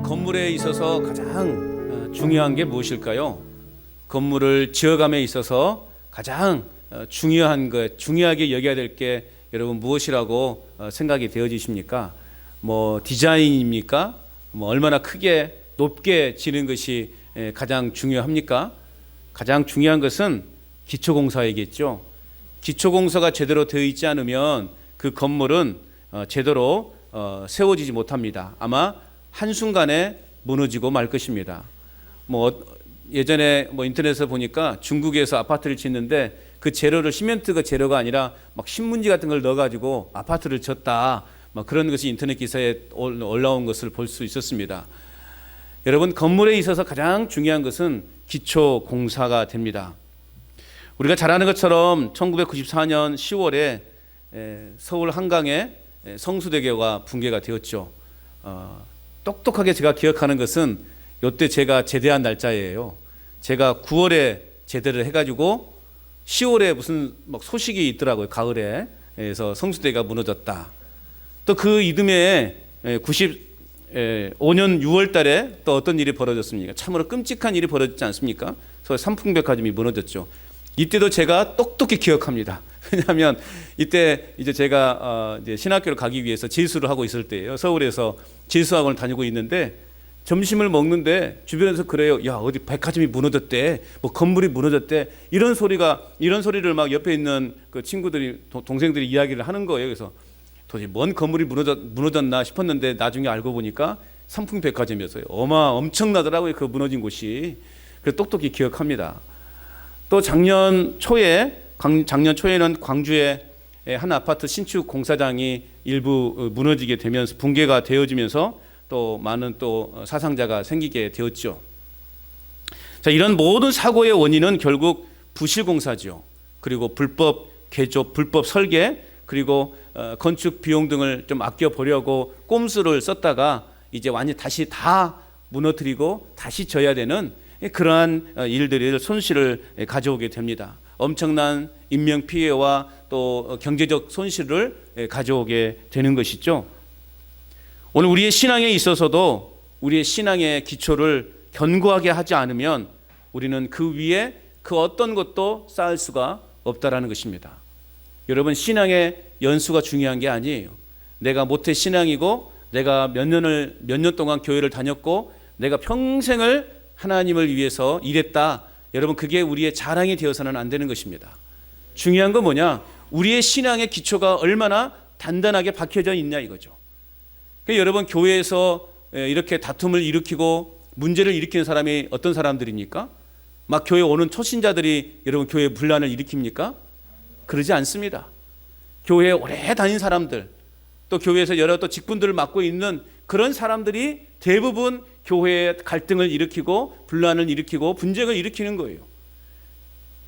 건물에 있어서 가장 중요한 게 무엇일까요? 건물을 지어감에 있어서 가장 중요한 것, 중요하게 여겨야 될 게 여러분 무엇이라고 생각이 되어지십니까? 뭐 디자인입니까? 뭐 얼마나 크게 높게 지는 것이 가장 중요합니까? 가장 중요한 것은 기초공사이겠죠. 기초공사가 제대로 되어 있지 않으면 그 건물은 제대로 세워지지 못합니다. 아마 한순간에 무너지고 말 것입니다. 뭐 예전에 뭐 인터넷에서 보니까 중국에서 아파트를 짓는데 그 재료를 시멘트가 재료가 아니라 막 신문지 같은 걸 넣어가지고 아파트를 졌다. 막 그런 것이 인터넷 기사에 올라온 것을 볼 수 있었습니다. 여러분, 건물에 있어서 가장 중요한 것은 기초 공사가 됩니다. 우리가 잘 아는 것처럼 1994년 10월에 서울 한강에 성수대교가 붕괴가 되었죠. 똑똑하게 제가 기억하는 것은 이때 제가 제대한 날짜예요. 제가 9월에 제대를 해가지고 10월에 무슨 막 소식이 있더라고요. 가을에. 그래서 성수대가 무너졌다. 또 그 이듬해 95년 6월 달에 또 어떤 일이 벌어졌습니까? 참으로 끔찍한 일이 벌어졌지 않습니까? 서울 삼풍백화점이 무너졌죠. 이때도 제가 똑똑히 기억합니다. 왜냐하면 이때 이제 제가 이제 신학교를 가기 위해서 재수를 하고 있을 때예요. 서울에서 재수학원을 다니고 있는데 점심을 먹는데 주변에서 그래요. 야, 어디 백화점이 무너졌대. 뭐 건물이 무너졌대. 이런 소리를 막 옆에 있는 그 친구들이 동생들이 이야기를 하는 거예요. 그래서 도대체 뭔 건물이 무너졌나 싶었는데 나중에 알고 보니까 삼풍백화점이었어요. 엄청나더라고요. 그 무너진 곳이. 그래서 똑똑히 기억합니다. 또 작년 초에는 광주의 한 아파트 신축 공사장이 일부 무너지게 되면서 붕괴가 되어지면서 또 많은 또 사상자가 생기게 되었죠. 자, 이런 모든 사고의 원인은 결국 부실공사죠. 그리고 불법 개조, 불법 설계, 그리고 건축 비용 등을 좀 아껴 보려고 꼼수를 썼다가 이제 완전히 다시 다 무너뜨리고 다시 져야 되는 그러한 일들이 손실을 가져오게 됩니다. 엄청난 인명 피해와 또 경제적 손실을 가져오게 되는 것이죠. 오늘 우리의 신앙에 있어서도 우리의 신앙의 기초를 견고하게 하지 않으면 우리는 그 위에 그 어떤 것도 쌓을 수가 없다라는 것입니다. 여러분, 신앙의 연수가 중요한 게 아니에요. 내가 모태 신앙이고 내가 몇 년 동안 교회를 다녔고 내가 평생을 하나님을 위해서 일했다. 여러분, 그게 우리의 자랑이 되어서는 안 되는 것입니다. 중요한 건 뭐냐? 우리의 신앙의 기초가 얼마나 단단하게 박혀져 있냐 이거죠. 여러분, 교회에서 이렇게 다툼을 일으키고 문제를 일으키는 사람이 어떤 사람들입니까? 막 교회 오는 초신자들이 여러분 교회 분란을 일으킵니까? 그러지 않습니다. 교회에 오래 다닌 사람들, 또 교회에서 여러 또 직분들을 맡고 있는 그런 사람들이 대부분 교회에 갈등을 일으키고 분란을 일으키고 분쟁을 일으키는 거예요.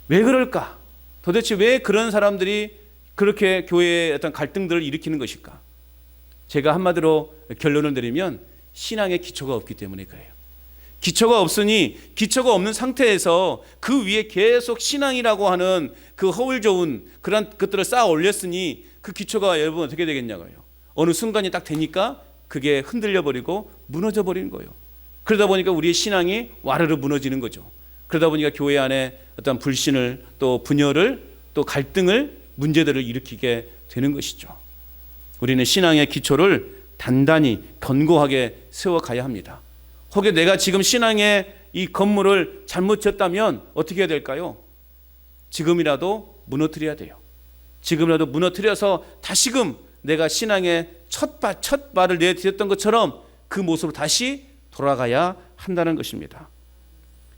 왜 그럴까? 도대체 왜 그런 사람들이 그렇게 교회에 어떤 갈등들을 일으키는 것일까? 제가 한마디로 결론을 내리면 신앙의 기초가 없기 때문에 그래요. 기초가 없으니 기초가 없는 상태에서 그 위에 계속 신앙이라고 하는 그 허울 좋은 그런 것들을 쌓아 올렸으니 그 기초가 여러분 어떻게 되겠냐고요. 어느 순간이 딱 되니까 그게 흔들려 버리고 무너져 버리는 거예요. 그러다 보니까 우리의 신앙이 와르르 무너지는 거죠. 그러다 보니까 교회 안에 어떤 불신을 또 분열을 또 갈등을 문제들을 일으키게 되는 것이죠. 우리는 신앙의 기초를 단단히 견고하게 세워가야 합니다. 혹여 내가 지금 신앙의 이 건물을 잘못 졌다면 어떻게 해야 될까요? 지금이라도 무너뜨려야 돼요. 지금이라도 무너뜨려서 다시금 내가 신앙의 첫 발을 내디뎠던 것처럼 그 모습으로 다시 돌아가야 한다는 것입니다.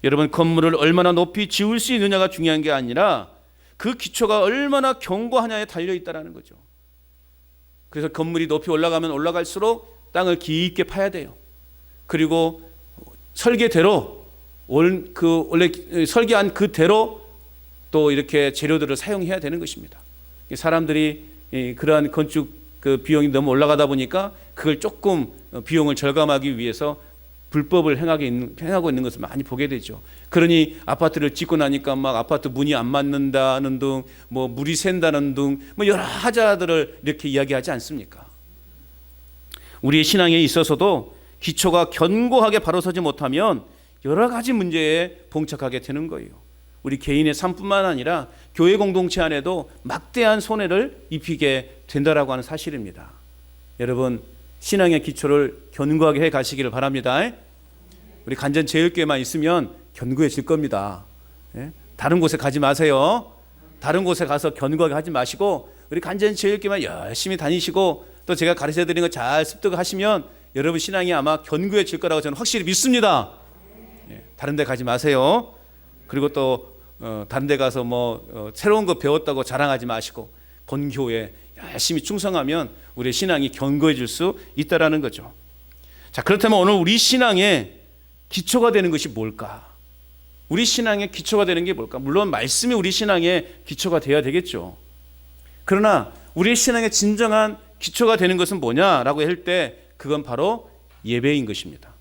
여러분, 건물을 얼마나 높이 지을 수 있느냐가 중요한 게 아니라 그 기초가 얼마나 견고하냐에 달려있다는 거죠. 그래서 건물이 높이 올라가면 올라갈수록 땅을 깊게 파야 돼요. 그리고 설계대로 원래 설계한 그대로 또 이렇게 재료들을 사용해야 되는 것입니다. 사람들이 그러한 건축 그 비용이 너무 올라가다 보니까 그걸 조금 비용을 절감하기 위해서 불법을 행하고 있는 것을 많이 보게 되죠. 그러니 아파트를 짓고 나니까 막 아파트 문이 안 맞는다는 등, 뭐 물이 샌다는 등, 뭐 여러 하자들을 이렇게 이야기하지 않습니까? 우리의 신앙에 있어서도 기초가 견고하게 바로 서지 못하면 여러 가지 문제에 봉착하게 되는 거예요. 우리 개인의 삶뿐만 아니라 교회 공동체 안에도 막대한 손해를 입히게 된다라고 하는 사실입니다. 여러분, 신앙의 기초를 견고하게 해 가시기를 바랍니다. 우리 간전제일교회만 있으면 견고해질 겁니다. 다른 곳에 가지 마세요. 다른 곳에 가서 견고하게 하지 마시고 우리 간전제일교회만 열심히 다니시고 또 제가 가르쳐 드리는 거 잘 습득하시면 여러분 신앙이 아마 견고해질 거라고 저는 확실히 믿습니다. 다른 데 가지 마세요. 그리고 또 다른 데 가서 새로운 거 배웠다고 자랑하지 마시고 본교회에 열심히 충성하면 우리의 신앙이 견고해질 수 있다라는 거죠. 자, 그렇다면 오늘 우리 신앙의 기초가 되는 것이 뭘까? 우리 신앙의 기초가 되는 게 뭘까? 물론 말씀이 우리 신앙의 기초가 되어야 되겠죠. 그러나 우리의 신앙의 진정한 기초가 되는 것은 뭐냐라고 할 때 그건 바로 예배인 것입니다.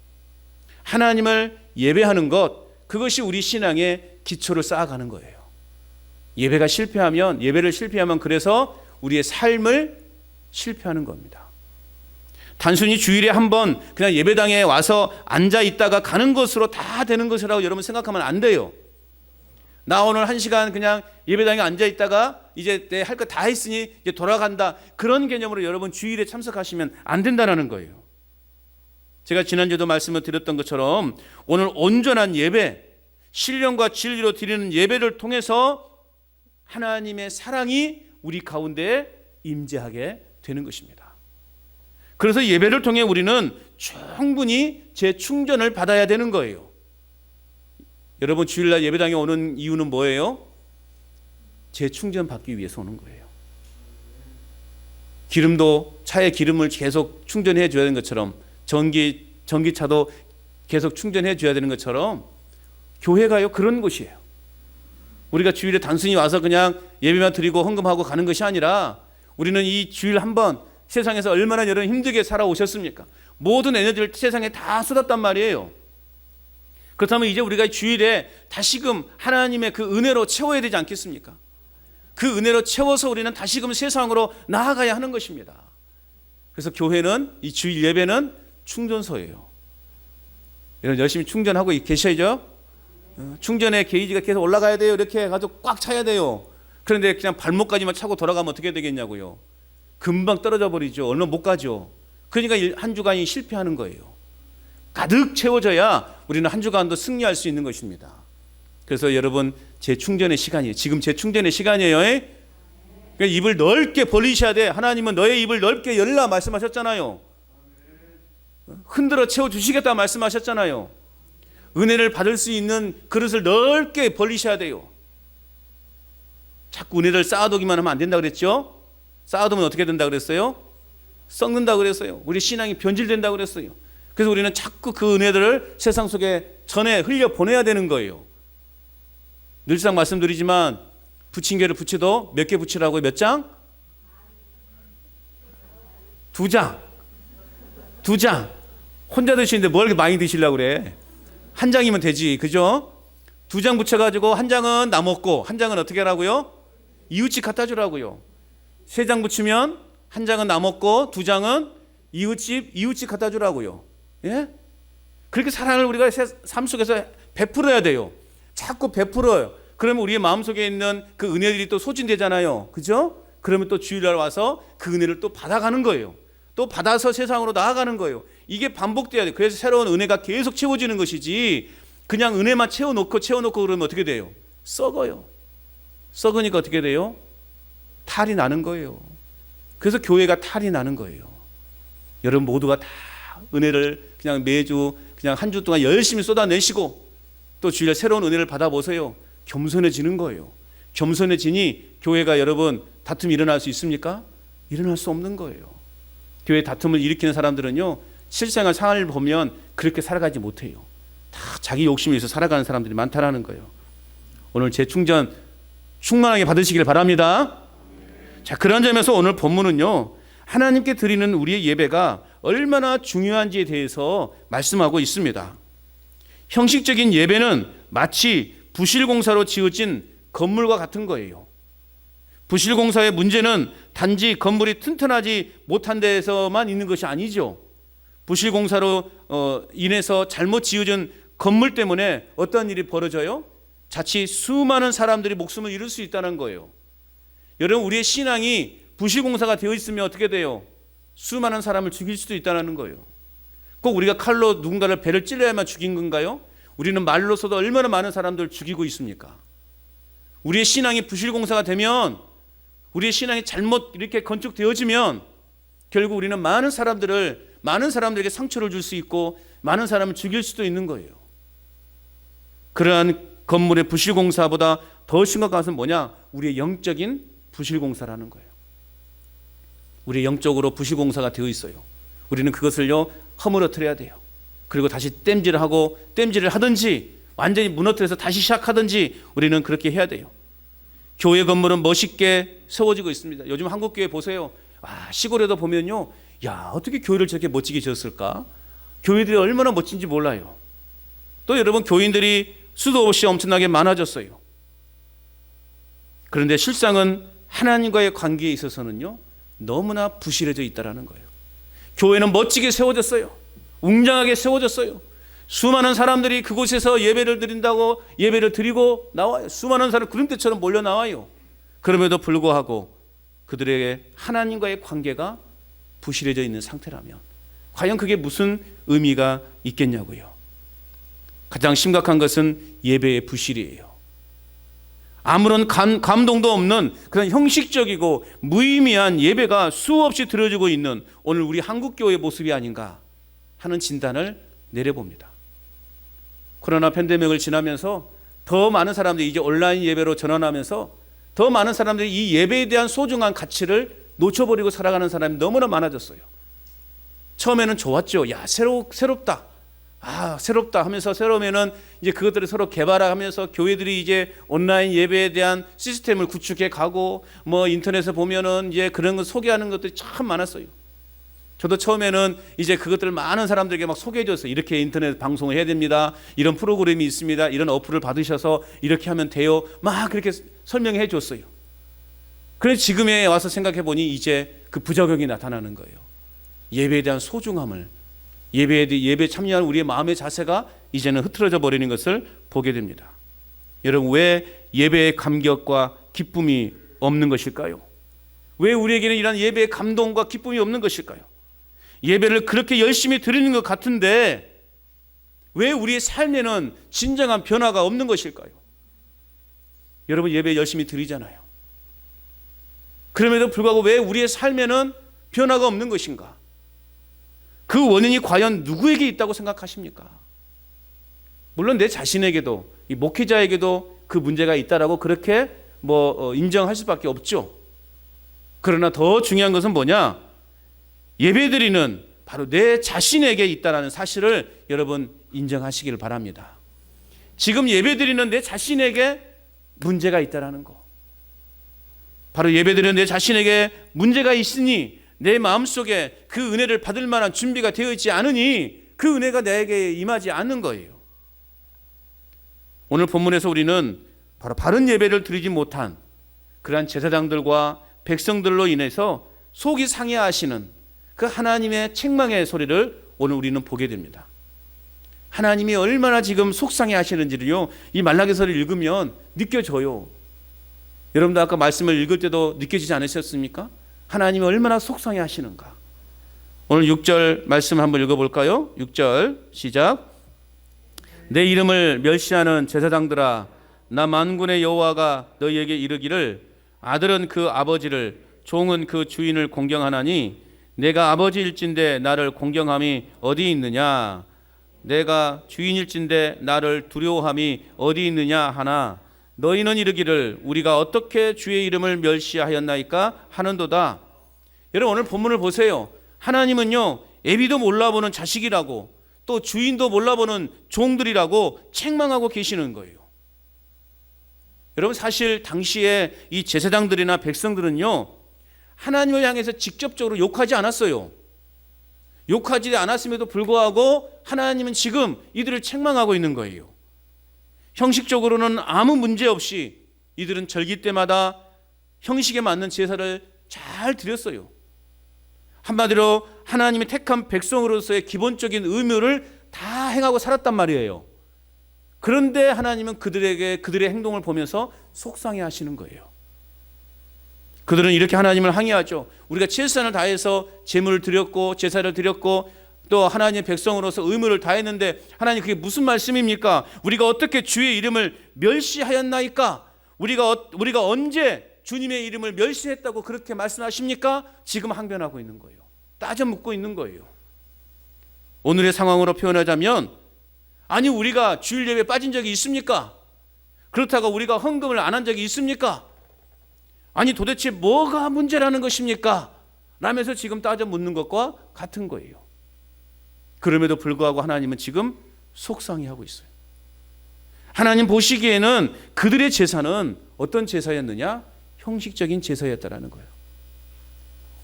하나님을 예배하는 것, 그것이 우리 신앙의 기초를 쌓아가는 거예요. 예배를 실패하면 그래서 우리의 삶을 실패하는 겁니다. 단순히 주일에 한 번 그냥 예배당에 와서 앉아 있다가 가는 것으로 다 되는 것이라고 여러분 생각하면 안 돼요. 나 오늘 1시간 그냥 예배당에 앉아 있다가 이제 내 할 거 다 했으니 이제 돌아간다. 그런 개념으로 여러분 주일에 참석하시면 안 된다는 거예요. 제가 지난주에도 말씀을 드렸던 것처럼 오늘 온전한 예배, 신령과 진리로 드리는 예배를 통해서 하나님의 사랑이 우리 가운데 임재하게 되는 것입니다. 그래서 예배를 통해 우리는 충분히 재충전을 받아야 되는 거예요. 여러분 주일날 예배당에 오는 이유는 뭐예요? 재충전 받기 위해서 오는 거예요. 기름도 차에 기름을 계속 충전해 줘야 되는 것처럼 전기차도 계속 충전해 줘야 되는 것처럼 교회가요 그런 곳이에요. 우리가 주일에 단순히 와서 그냥 예배만 드리고 헌금하고 가는 것이 아니라 우리는 이 주일 한번 세상에서 얼마나 여러분 힘들게 살아오셨습니까? 모든 에너지를 세상에 다 쏟았단 말이에요. 그렇다면 이제 우리가 주일에 다시금 하나님의 그 은혜로 채워야 되지 않겠습니까? 그 은혜로 채워서 우리는 다시금 세상으로 나아가야 하는 것입니다. 그래서 교회는 이 주일 예배는 충전소예요. 여러분 열심히 충전하고 계셔야죠. 충전의 게이지가 계속 올라가야 돼요. 이렇게 해가지고 꽉 차야 돼요. 그런데 그냥 발목까지만 차고 돌아가면 어떻게 되겠냐고요. 금방 떨어져 버리죠. 얼마 못 가죠. 그러니까 한 주간이 실패하는 거예요. 가득 채워져야 우리는 한 주간도 승리할 수 있는 것입니다. 그래서 여러분 재충전의 시간이에요. 지금 재충전의 시간이에요. 그러니까 입을 넓게 벌리셔야 돼. 하나님은 너의 입을 넓게 열라 말씀하셨잖아요. 흔들어 채워주시겠다 말씀하셨잖아요. 은혜를 받을 수 있는 그릇을 넓게 벌리셔야 돼요. 자꾸 은혜를 쌓아두기만 하면 안 된다 그랬죠? 쌓아두면 어떻게 된다 그랬어요? 썩는다 그랬어요. 우리 신앙이 변질된다 그랬어요. 그래서 우리는 자꾸 그 은혜들을 세상 속에 전해 흘려보내야 되는 거예요. 늘상 말씀드리지만 부침개를 부쳐도 몇 개 부치라고요? 몇 장? 2장. 2장. 혼자 드시는데 뭘 이렇게 많이 드시려고 그래? 한 장이면 되지, 그죠? 2장 붙여가지고 한 장은 나 먹고 한 장은 어떻게 하라고요? 이웃집 갖다 주라고요. 3장 붙이면 한 장은 나 먹고 2장은 이웃집 갖다 주라고요. 예? 그렇게 사랑을 우리가 삶 속에서 베풀어야 돼요. 자꾸 베풀어요. 그러면 우리의 마음속에 있는 그 은혜들이 또 소진되잖아요. 그죠? 그러면 또 주일날 와서 그 은혜를 또 받아가는 거예요. 또 받아서 세상으로 나아가는 거예요. 이게 반복돼야 돼요. 그래서 새로운 은혜가 계속 채워지는 것이지 그냥 은혜만 채워놓고 그러면 어떻게 돼요? 썩어요. 썩으니까 어떻게 돼요? 탈이 나는 거예요. 그래서 교회가 탈이 나는 거예요. 여러분 모두가 다 은혜를 그냥 매주 그냥 한 주 동안 열심히 쏟아내시고 또 주일에 새로운 은혜를 받아보세요. 겸손해지는 거예요. 겸손해지니 교회가 여러분 다툼이 일어날 수 있습니까? 일어날 수 없는 거예요. 교회 다툼을 일으키는 사람들은요 실생활 상황을 보면 그렇게 살아가지 못해요. 다 자기 욕심을 위해서 살아가는 사람들이 많다라는 거예요. 오늘 재충전 충만하게 받으시길 바랍니다. 자, 그런 점에서 오늘 본문은요 하나님께 드리는 우리의 예배가 얼마나 중요한지에 대해서 말씀하고 있습니다. 형식적인 예배는 마치 부실공사로 지어진 건물과 같은 거예요. 부실공사의 문제는 단지 건물이 튼튼하지 못한 데에서만 있는 것이 아니죠. 부실공사로 인해서 잘못 지어진 건물 때문에 어떤 일이 벌어져요? 자칫 수많은 사람들이 목숨을 잃을 수 있다는 거예요. 여러분, 우리의 신앙이 부실공사가 되어 있으면 어떻게 돼요? 수많은 사람을 죽일 수도 있다는 거예요. 꼭 우리가 칼로 누군가를 배를 찔러야만 죽인 건가요? 우리는 말로서도 얼마나 많은 사람들을 죽이고 있습니까? 우리의 신앙이 부실공사가 되면, 우리의 신앙이 잘못 이렇게 건축되어지면 결국 우리는 많은 사람들에게 상처를 줄 수 있고 많은 사람을 죽일 수도 있는 거예요. 그러한 건물의 부실공사보다 더 심각한 것은 뭐냐? 우리의 영적인 부실공사라는 거예요. 우리 영적으로 부실공사가 되어 있어요. 우리는 그것을요 허물어뜨려야 돼요. 그리고 다시 땜질을 하든지 완전히 무너뜨려서 다시 시작하든지 우리는 그렇게 해야 돼요. 교회 건물은 멋있게 세워지고 있습니다. 요즘 한국교회 보세요. 시골에도 보면요, 야, 어떻게 교회를 저렇게 멋지게 지었을까? 교회들이 얼마나 멋진지 몰라요. 또 여러분, 교인들이 수도 없이 엄청나게 많아졌어요. 그런데 실상은 하나님과의 관계에 있어서는요 너무나 부실해져 있다는 거예요. 교회는 멋지게 세워졌어요. 웅장하게 세워졌어요. 수많은 사람들이 그곳에서 예배를 드린다고 예배를 드리고 나와요. 수많은 사람이 구름대처럼 몰려 나와요. 그럼에도 불구하고 그들에게 하나님과의 관계가 부실해져 있는 상태라면 과연 그게 무슨 의미가 있겠냐고요. 가장 심각한 것은 예배의 부실이에요. 아무런 감동도 없는 그런 형식적이고 무의미한 예배가 수없이 드려지고 있는 오늘 우리 한국교회의 모습이 아닌가 하는 진단을 내려봅니다. 코로나 팬데믹을 지나면서 더 많은 사람들이 이제 온라인 예배로 전환하면서 더 많은 사람들이 이 예배에 대한 소중한 가치를 놓쳐버리고 살아가는 사람이 너무나 많아졌어요. 처음에는 좋았죠. 야, 새롭다. 새롭다 하면서 새로우면은 이제 그것들을 서로 개발하면서 교회들이 이제 온라인 예배에 대한 시스템을 구축해 가고 뭐 인터넷에 보면은 이제 그런 거 소개하는 것들이 참 많았어요. 저도 처음에는 이제 그것들을 많은 사람들에게 막 소개해 줬어요. 이렇게 인터넷 방송을 해야 됩니다. 이런 프로그램이 있습니다. 이런 어플을 받으셔서 이렇게 하면 돼요. 막 그렇게 설명해 줬어요. 그래서 지금에 와서 생각해 보니 이제 그 부작용이 나타나는 거예요. 예배에 대한 소중함을, 예배에 참여하는 우리의 마음의 자세가 이제는 흐트러져 버리는 것을 보게 됩니다. 여러분, 왜 예배의 감격과 기쁨이 없는 것일까요? 왜 우리에게는 이런 예배의 감동과 기쁨이 없는 것일까요? 예배를 그렇게 열심히 드리는 것 같은데 왜 우리의 삶에는 진정한 변화가 없는 것일까요? 여러분, 예배 열심히 드리잖아요. 그럼에도 불구하고 왜 우리의 삶에는 변화가 없는 것인가? 그 원인이 과연 누구에게 있다고 생각하십니까? 물론 내 자신에게도, 이 목회자에게도 그 문제가 있다라고 그렇게 인정할 수밖에 없죠. 그러나 더 중요한 것은 뭐냐? 예배드리는 바로 내 자신에게 있다는 사실을 여러분 인정하시기를 바랍니다. 지금 예배드리는 내 자신에게 문제가 있다는 거. 바로 예배드리는 내 자신에게 문제가 있으니 내 마음속에 그 은혜를 받을 만한 준비가 되어 있지 않으니 그 은혜가 내게 임하지 않는 거예요. 오늘 본문에서 우리는 바로 바른 예배를 드리지 못한 그러한 제사장들과 백성들로 인해서 속이 상해하시는 그 하나님의 책망의 소리를 오늘 우리는 보게 됩니다. 하나님이 얼마나 지금 속상해 하시는지를요, 이 말라기서를 읽으면 느껴져요. 여러분도 아까 말씀을 읽을 때도 느껴지지 않으셨습니까? 하나님이 얼마나 속상해 하시는가. 오늘 6절 말씀 한번 읽어볼까요? 6절 시작. 내 이름을 멸시하는 제사장들아, 나 만군의 여호와가 너희에게 이르기를 아들은 그 아버지를, 종은 그 주인을 공경하나니 내가 아버지일진데 나를 공경함이 어디 있느냐? 내가 주인일진데 나를 두려워함이 어디 있느냐 하나 너희는 이르기를 우리가 어떻게 주의 이름을 멸시하였나이까 하는도다. 여러분, 오늘 본문을 보세요. 하나님은요, 애비도 몰라보는 자식이라고 또 주인도 몰라보는 종들이라고 책망하고 계시는 거예요. 여러분, 사실 당시에 이 제사장들이나 백성들은요, 하나님을 향해서 직접적으로 욕하지 않았어요. 욕하지 않았음에도 불구하고 하나님은 지금 이들을 책망하고 있는 거예요. 형식적으로는 아무 문제 없이 이들은 절기 때마다 형식에 맞는 제사를 잘 드렸어요. 한마디로 하나님이 택한 백성으로서의 기본적인 의무를 다 행하고 살았단 말이에요. 그런데 하나님은 그들의 행동을 보면서 속상해 하시는 거예요. 그들은 이렇게 하나님을 항의하죠. 우리가 최선을 다해서 제물을 드렸고 제사를 드렸고 또 하나님의 백성으로서 의무를 다했는데 하나님 그게 무슨 말씀입니까? 우리가 어떻게 주의 이름을 멸시하였나이까? 우리가 언제 주님의 이름을 멸시했다고 그렇게 말씀하십니까? 지금 항변하고 있는 거예요. 따져 묻고 있는 거예요. 오늘의 상황으로 표현하자면 아니 우리가 주일 예배에 빠진 적이 있습니까? 그렇다고 우리가 헌금을 안 한 적이 있습니까? 아니 도대체 뭐가 문제라는 것입니까? 라면서 지금 따져 묻는 것과 같은 거예요. 그럼에도 불구하고 하나님은 지금 속상해하고 있어요. 하나님 보시기에는 그들의 제사는 어떤 제사였느냐? 형식적인 제사였다라는 거예요.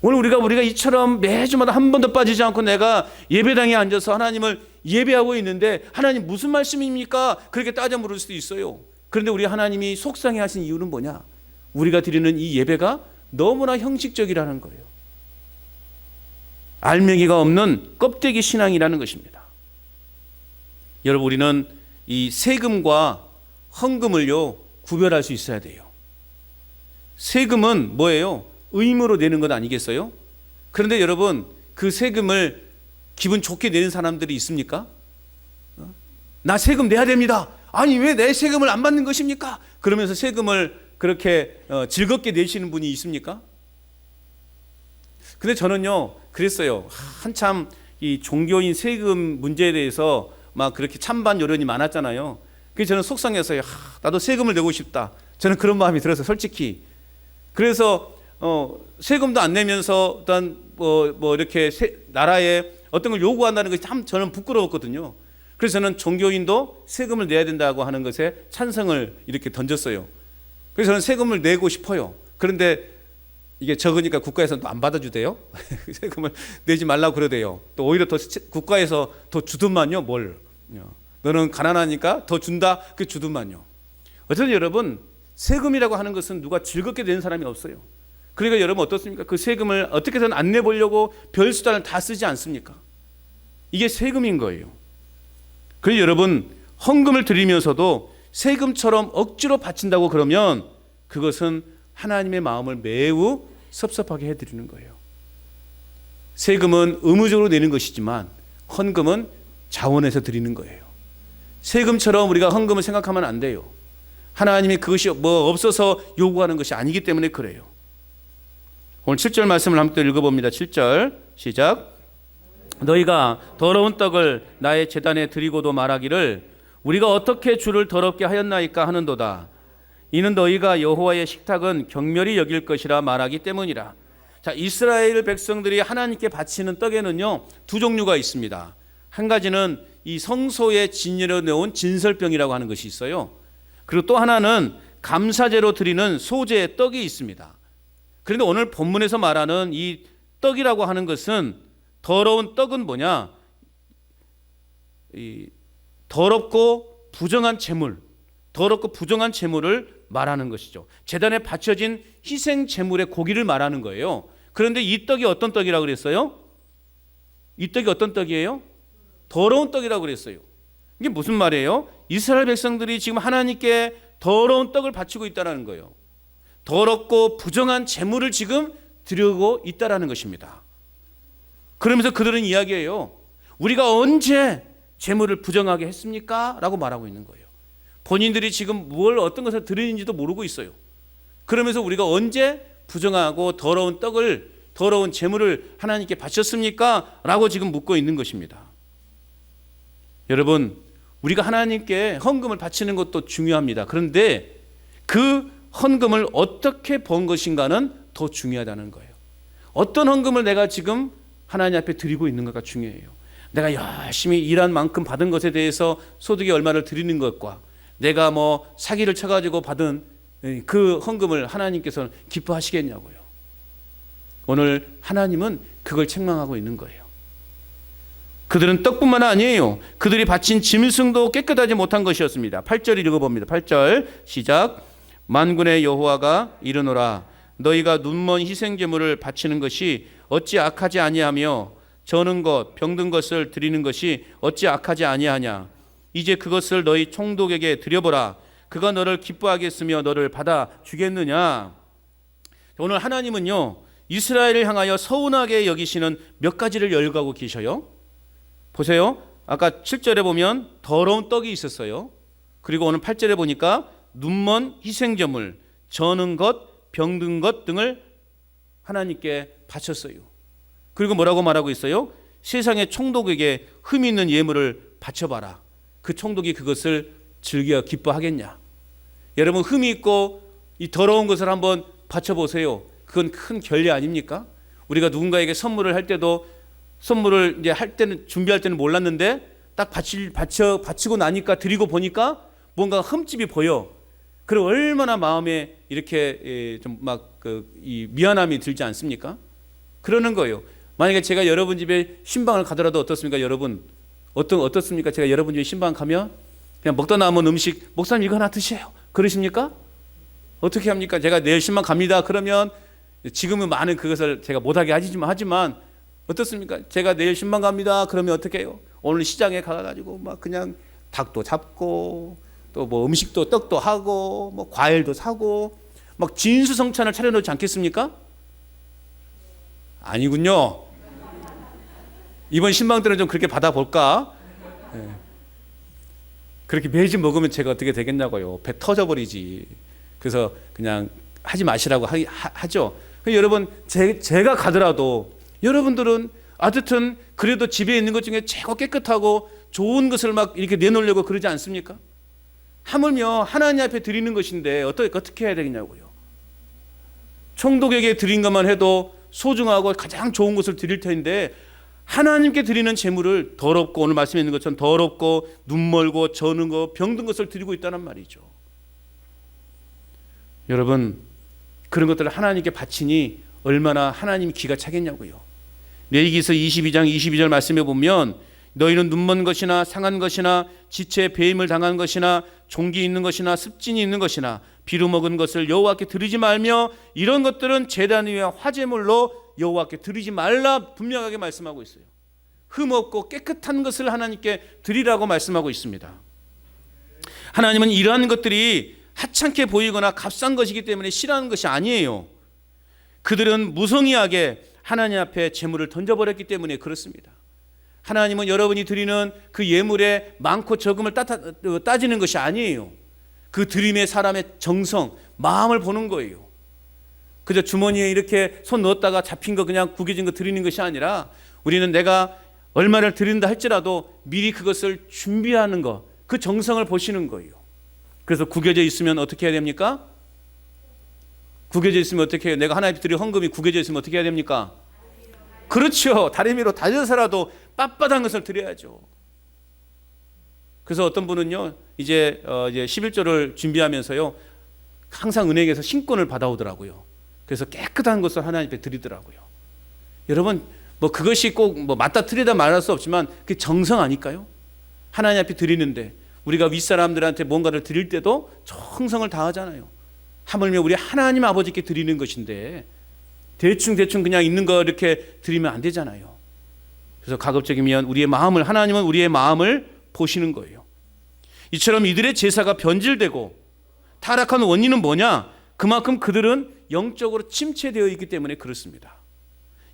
오늘 우리가 이처럼 매주마다 한 번도 빠지지 않고 내가 예배당에 앉아서 하나님을 예배하고 있는데 하나님 무슨 말씀입니까? 그렇게 따져 물을 수도 있어요. 그런데 우리 하나님이 속상해 하신 이유는 뭐냐? 우리가 드리는 이 예배가 너무나 형식적이라는 거예요. 알맹이가 없는 껍데기 신앙이라는 것입니다. 여러분 우리는 이 세금과 헌금을요 구별할 수 있어야 돼요. 세금은 뭐예요? 의무로 내는 것 아니겠어요? 그런데 여러분 그 세금을 기분 좋게 내는 사람들이 있습니까? 나 세금 내야 됩니다. 아니 왜 내 세금을 안 받는 것입니까? 그러면서 세금을 그렇게 즐겁게 내시는 분이 있습니까? 근데 저는요 그랬어요. 한참 이 종교인 세금 문제에 대해서 막 그렇게 찬반 여론이 많았잖아요. 그래서 저는 속상해서요. 나도 세금을 내고 싶다. 저는 그런 마음이 들어서 솔직히. 그래서 세금도 안 내면서 어떤 뭐 이렇게 나라에 어떤 걸 요구한다는 것이 참 저는 부끄러웠거든요. 그래서 저는 종교인도 세금을 내야 된다고 하는 것에 찬성을 이렇게 던졌어요. 그래서 저는 세금을 내고 싶어요. 그런데 이게 적으니까 국가에서는 또 안 받아주대요. 세금을 내지 말라고 그러대요. 또 오히려 더 국가에서 더 주더만요. 뭘? 너는 가난하니까 더 준다. 그 주더만요. 어쨌든 여러분 세금이라고 하는 것은 누가 즐겁게 내는 사람이 없어요. 그러니까 여러분 어떻습니까? 그 세금을 어떻게든 안 내보려고 별 수단을 다 쓰지 않습니까? 이게 세금인 거예요. 그래서 여러분 헌금을 드리면서도 세금처럼 억지로 바친다고 그러면 그것은 하나님의 마음을 매우 섭섭하게 해드리는 거예요. 세금은 의무적으로 내는 것이지만 헌금은 자원해서 드리는 거예요. 세금처럼 우리가 헌금을 생각하면 안 돼요. 하나님이 그것이 뭐 없어서 요구하는 것이 아니기 때문에 그래요. 오늘 7절 말씀을 한번 읽어봅니다. 7절 시작. 너희가 더러운 떡을 나의 제단에 드리고도 말하기를 우리가 어떻게 주를 더럽게 하였나이까 하는도다. 이는 너희가 여호와의 식탁은 경멸히 여길 것이라 말하기 때문이라. 자, 이스라엘 백성들이 하나님께 바치는 떡에는요 두 종류가 있습니다. 한 가지는 이 성소에 진열해 놓은 진설병이라고 하는 것이 있어요. 그리고 또 하나는 감사제로 드리는 소제의 떡이 있습니다. 그런데 오늘 본문에서 말하는 이 떡이라고 하는 것은 더러운 떡은 뭐냐? 이 더럽고 부정한 제물, 더럽고 부정한 제물을 말하는 것이죠. 제단에 바쳐진 희생 제물의 고기를 말하는 거예요. 그런데 이 떡이 어떤 떡이라고 그랬어요? 이 떡이 어떤 떡이에요? 더러운 떡이라고 그랬어요. 이게 무슨 말이에요? 이스라엘 백성들이 지금 하나님께 더러운 떡을 바치고 있다는 거예요. 더럽고 부정한 제물을 지금 드리고 있다는 것입니다. 그러면서 그들은 이야기해요. 우리가 언제 제물을 부정하게 했습니까? 라고 말하고 있는 거예요. 본인들이 지금 뭘 어떤 것을 드리는지도 모르고 있어요. 그러면서 우리가 언제 부정하고 더러운 떡을 더러운 제물을 하나님께 바쳤습니까? 라고 지금 묻고 있는 것입니다. 여러분 우리가 하나님께 헌금을 바치는 것도 중요합니다. 그런데 그 헌금을 어떻게 번 것인가는 더 중요하다는 거예요. 어떤 헌금을 내가 지금 하나님 앞에 드리고 있는가가 중요해요. 내가 열심히 일한 만큼 받은 것에 대해서 소득의 얼마를 드리는 것과 내가 뭐 사기를 쳐가지고 받은 그 헌금을 하나님께서는 기뻐하시겠냐고요. 오늘 하나님은 그걸 책망하고 있는 거예요. 그들은 떡뿐만 아니에요. 그들이 바친 짐승도 깨끗하지 못한 것이었습니다. 8절 읽어봅니다. 8절 시작. 만군의 여호와가 이르노라 너희가 눈먼 희생제물을 바치는 것이 어찌 악하지 아니하며 저는 것 병든 것을 드리는 것이 어찌 악하지 아니하냐. 이제 그것을 너희 총독에게 드려보라. 그가 너를 기뻐하게 했으며 너를 받아 주겠느냐. 오늘 하나님은요, 이스라엘을 향하여 서운하게 여기시는 몇 가지를 열거하고 계셔요. 보세요. 아까 7절에 보면 더러운 떡이 있었어요. 그리고 오늘 8절에 보니까 눈먼 희생제물, 저는 것, 병든 것 등을 하나님께 바쳤어요. 그리고 뭐라고 말하고 있어요? 세상의 총독에게 흠이 있는 예물을 바쳐봐라. 그 총독이 그것을 즐겨 기뻐하겠냐. 여러분, 흠이 있고 이 더러운 것을 한번 바쳐보세요. 그건 큰 결례 아닙니까? 우리가 누군가에게 선물을 할 때도 선물을 이제 할 때는 준비할 때는 몰랐는데 딱 바치고 나니까 드리고 보니까 뭔가 흠집이 보여. 그리고 얼마나 마음에 이렇게 좀 막 이 미안함이 들지 않습니까? 그러는 거예요. 만약에 제가 여러분 집에 신방을 가더라도 어떻습니까, 여러분? 어떻습니까? 제가 여러분 집에 신방 가면 그냥 먹다 남은 음식, 목사님 이거 하나 드세요. 그러십니까? 어떻게 합니까? 제가 내일 신방 갑니다. 그러면 지금은 많은 그것을 제가 못하게 하지만 어떻습니까? 제가 내일 신방 갑니다. 그러면 어떻게 해요? 오늘 시장에 가가지고 막 그냥 닭도 잡고 또 뭐 음식도 떡도 하고 뭐 과일도 사고 막 진수성찬을 차려놓지 않겠습니까? 아니군요. 이번 신방 때는 좀 그렇게 받아볼까? 네. 그렇게 매일 먹으면 제가 어떻게 되겠냐고요. 배 터져버리지. 그래서 그냥 하지 마시라고 하죠. 여러분, 제가 가더라도 여러분들은 어쨌든 그래도 집에 있는 것 중에 최고 깨끗하고 좋은 것을 막 이렇게 내놓으려고 그러지 않습니까? 하물며 하나님 앞에 드리는 것인데 어떻게 해야 되겠냐고요. 총독에게 드린 것만 해도 소중하고 가장 좋은 것을 드릴 텐데 하나님께 드리는 제물을 더럽고, 오늘 말씀에 있는 것처럼 더럽고 눈멀고 저는 거 병든 것을 드리고 있다는 말이죠. 여러분, 그런 것들을 하나님께 바치니 얼마나 하나님 기가 차겠냐고요. 레위기서 22절 말씀에 보면 너희는 눈먼 것이나 상한 것이나 지체에 배임을 당한 것이나 종기 있는 것이나 습진이 있는 것이나 비루 먹은 것을 여호와께 드리지 말며 이런 것들은 제단 위에 화제물로 여호와께 드리지 말라 분명하게 말씀하고 있어요. 흠없고 깨끗한 것을 하나님께 드리라고 말씀하고 있습니다. 하나님은 이러한 것들이 하찮게 보이거나 값싼 것이기 때문에 싫어하는 것이 아니에요. 그들은 무성의하게 하나님 앞에 제물을 던져버렸기 때문에 그렇습니다. 하나님은 여러분이 드리는 그 예물의 많고 적음을 따지는 것이 아니에요. 그 드림의 사람의 정성, 마음을 보는 거예요. 그저 주머니에 이렇게 손 넣었다가 잡힌 거 그냥 구겨진 거 드리는 것이 아니라 우리는 내가 얼마를 드린다 할지라도 미리 그것을 준비하는 거, 그 정성을 보시는 거예요. 그래서 구겨져 있으면 어떻게 해야 됩니까? 구겨져 있으면 어떻게 해요? 내가 하나님 드릴 헌금이 구겨져 있으면 어떻게 해야 됩니까? 그렇죠. 다리미로 다져서라도 빳빳한 것을 드려야죠. 그래서 어떤 분은요, 이제 11조를 준비하면서요, 항상 은행에서 신권을 받아오더라고요. 그래서 깨끗한 것을 하나님 앞에 드리더라고요. 여러분, 뭐 그것이 꼭 뭐 맞다 틀리다 말할 수 없지만 그게 정성 아닐까요? 하나님 앞에 드리는데 우리가 윗사람들한테 뭔가를 드릴 때도 정성을 다하잖아요. 하물며 우리 하나님 아버지께 드리는 것인데 대충 그냥 있는 거 이렇게 드리면 안 되잖아요. 그래서 가급적이면 우리의 마음을, 하나님은 우리의 마음을 보시는 거예요. 이처럼 이들의 제사가 변질되고 타락한 원인은 뭐냐? 그만큼 그들은 영적으로 침체되어 있기 때문에 그렇습니다.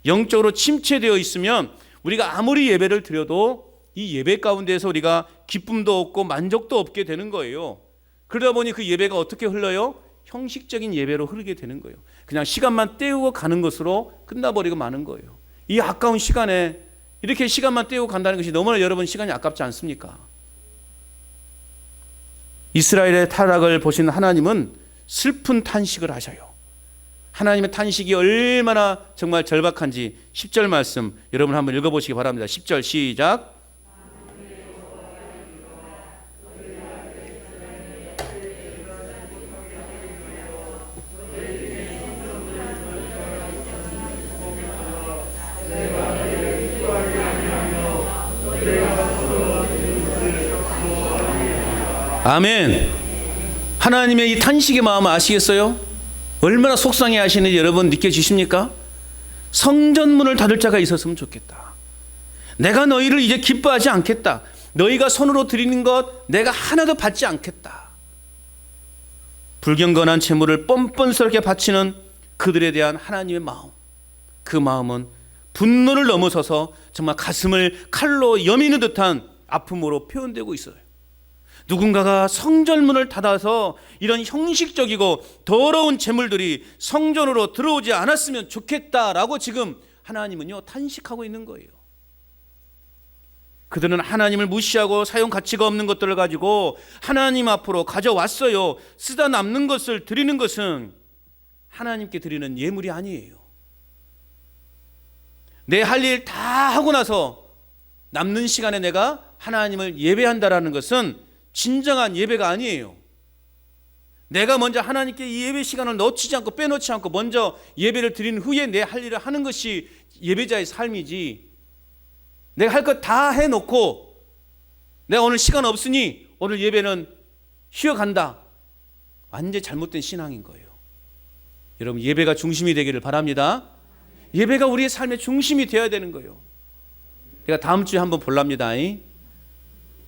영적으로 침체되어 있으면 우리가 아무리 예배를 드려도 이 예배 가운데에서 우리가 기쁨도 없고 만족도 없게 되는 거예요. 그러다 보니 그 예배가 어떻게 흘러요? 형식적인 예배로 흐르게 되는 거예요. 그냥 시간만 때우고 가는 것으로 끝나버리고 마는 거예요. 이 아까운 시간에 이렇게 시간만 때우고 간다는 것이 너무나 여러분 시간이 아깝지 않습니까? 이스라엘의 타락을 보신 하나님은 슬픈 탄식을 하셔요. 하나님의 탄식이 얼마나 정말 절박한지 10절 말씀 여러분 한번 읽어보시기 바랍니다. 10절 시작. 아멘. 하나님의 이 탄식의 마음 아시겠어요? 얼마나 속상해 하시는지 여러분 느껴지십니까? 성전문을 닫을 자가 있었으면 좋겠다. 내가 너희를 이제 기뻐하지 않겠다. 너희가 손으로 드리는 것 내가 하나도 받지 않겠다. 불경건한 재물을 뻔뻔스럽게 바치는 그들에 대한 하나님의 마음, 그 마음은 분노를 넘어서서 정말 가슴을 칼로 여미는 듯한 아픔으로 표현되고 있어요. 누군가가 성전문을 닫아서 이런 형식적이고 더러운 재물들이 성전으로 들어오지 않았으면 좋겠다라고 지금 하나님은요 탄식하고 있는 거예요. 그들은 하나님을 무시하고 사용 가치가 없는 것들을 가지고 하나님 앞으로 가져왔어요. 쓰다 남는 것을 드리는 것은 하나님께 드리는 예물이 아니에요. 내 할 일 다 하고 나서 남는 시간에 내가 하나님을 예배한다라는 것은 진정한 예배가 아니에요. 내가 먼저 하나님께 이 예배 시간을 놓치지 않고 빼놓지 않고 먼저 예배를 드린 후에 내 할 일을 하는 것이 예배자의 삶이지, 내가 할 것 다 해놓고 내가 오늘 시간 없으니 오늘 예배는 쉬어간다, 완전히 잘못된 신앙인 거예요. 여러분, 예배가 중심이 되기를 바랍니다. 예배가 우리의 삶의 중심이 되어야 되는 거예요. 제가 다음 주에 한번 볼랍니다.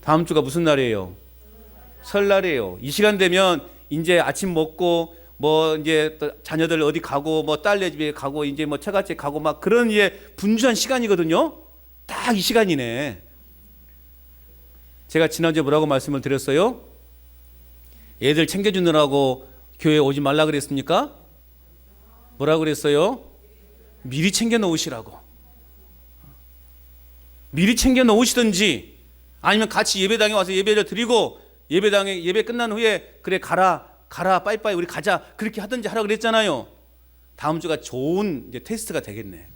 다음 주가 무슨 날이에요? 설날이에요. 이 시간 되면 이제 아침 먹고 뭐 이제 또 자녀들 어디 가고 뭐 딸네 집에 가고 이제 뭐 처갓집 가고 막 그런 이제 분주한 시간이거든요. 딱 이 시간이네. 제가 지난주에 뭐라고 말씀을 드렸어요? 애들 챙겨주느라고 교회에 오지 말라 그랬습니까? 뭐라고 그랬어요? 미리 챙겨 놓으시라고. 미리 챙겨 놓으시든지 아니면 같이 예배당에 와서 예배를 드리고 예배당에 예배 끝난 후에 그래 가라 빠이빠이 우리 가자 그렇게 하든지 하라 그랬잖아요. 다음 주가 좋은 이제 테스트가 되겠네.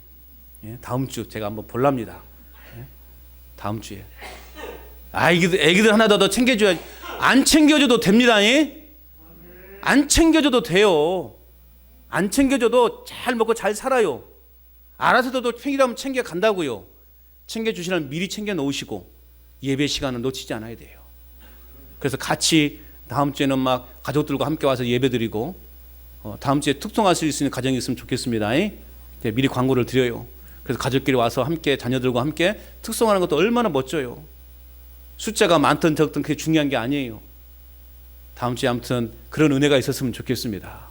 예? 다음 주 제가 한번 볼랍니다. 예? 다음 주에 애기들 하나 더 챙겨줘야지. 안 챙겨줘도 됩니다. 예? 안 챙겨줘도 돼요. 안 챙겨줘도 잘 먹고 잘 살아요. 알아서도 챙기라면 챙겨 간다고요. 챙겨주시라면 미리 챙겨 놓으시고 예배 시간은 놓치지 않아야 돼요. 그래서 같이 다음 주에는 막 가족들과 함께 와서 예배 드리고 다음 주에 특송하실 수 있는 가정이 있으면 좋겠습니다. 미리 광고를 드려요. 그래서 가족끼리 와서 함께 자녀들과 함께 특송하는 것도 얼마나 멋져요. 숫자가 많든 적든 그게 중요한 게 아니에요. 다음 주에 아무튼 그런 은혜가 있었으면 좋겠습니다.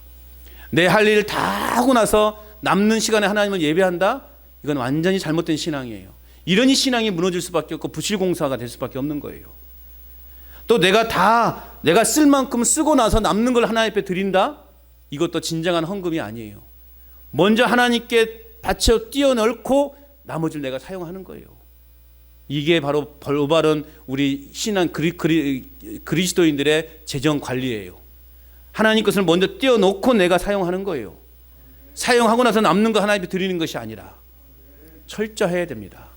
내 할 일 다 하고 나서 남는 시간에 하나님을 예배한다? 이건 완전히 잘못된 신앙이에요. 이런 신앙이 무너질 수밖에 없고 부실공사가 될 수밖에 없는 거예요. 또 내가 쓸 만큼 쓰고 나서 남는 걸 하나님 앞에 드린다? 이것도 진정한 헌금이 아니에요. 먼저 하나님께 바쳐 띄어넣고 나머지를 내가 사용하는 거예요. 이게 바로 올바른 우리 신앙 그리스도인들의 재정 관리예요. 하나님 것을 먼저 띄어놓고 내가 사용하는 거예요. 사용하고 나서 남는 거 하나님께 드리는 것이 아니라 철저해야 됩니다.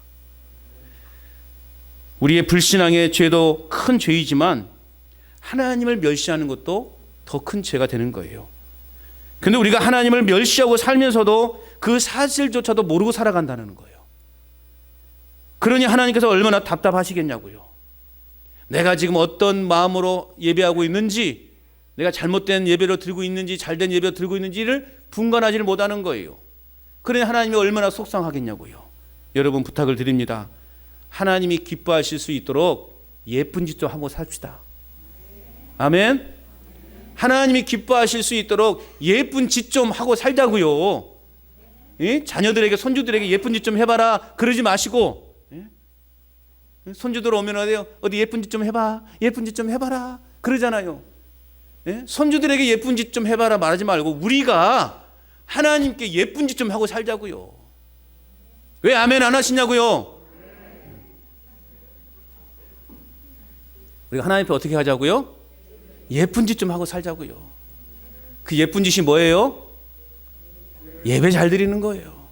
우리의 불신앙의 죄도 큰 죄이지만 하나님을 멸시하는 것도 더 큰 죄가 되는 거예요. 그런데 우리가 하나님을 멸시하고 살면서도 그 사실조차도 모르고 살아간다는 거예요. 그러니 하나님께서 얼마나 답답하시겠냐고요. 내가 지금 어떤 마음으로 예배하고 있는지, 내가 잘못된 예배를 드리고 있는지 잘된 예배를 드리고 있는지를 분간하지를 못하는 거예요. 그러니 하나님이 얼마나 속상하겠냐고요. 여러분, 부탁을 드립니다. 하나님이 기뻐하실 수 있도록 예쁜 짓 좀 하고 삽시다. 아멘. 하나님이 기뻐하실 수 있도록 예쁜 짓 좀 하고 살자고요. 예? 자녀들에게 손주들에게 예쁜 짓 좀 해봐라 그러지 마시고, 예? 손주들 오면 어디 예쁜 짓 좀 해봐, 예쁜 짓 좀 해봐라 그러잖아요. 예? 손주들에게 예쁜 짓 좀 해봐라 말하지 말고 우리가 하나님께 예쁜 짓 좀 하고 살자고요. 왜 아멘 안 하시냐고요. 우리가 하나님 앞에 어떻게 하자고요? 예쁜 짓 좀 하고 살자고요. 그 예쁜 짓이 뭐예요? 예배 잘 드리는 거예요.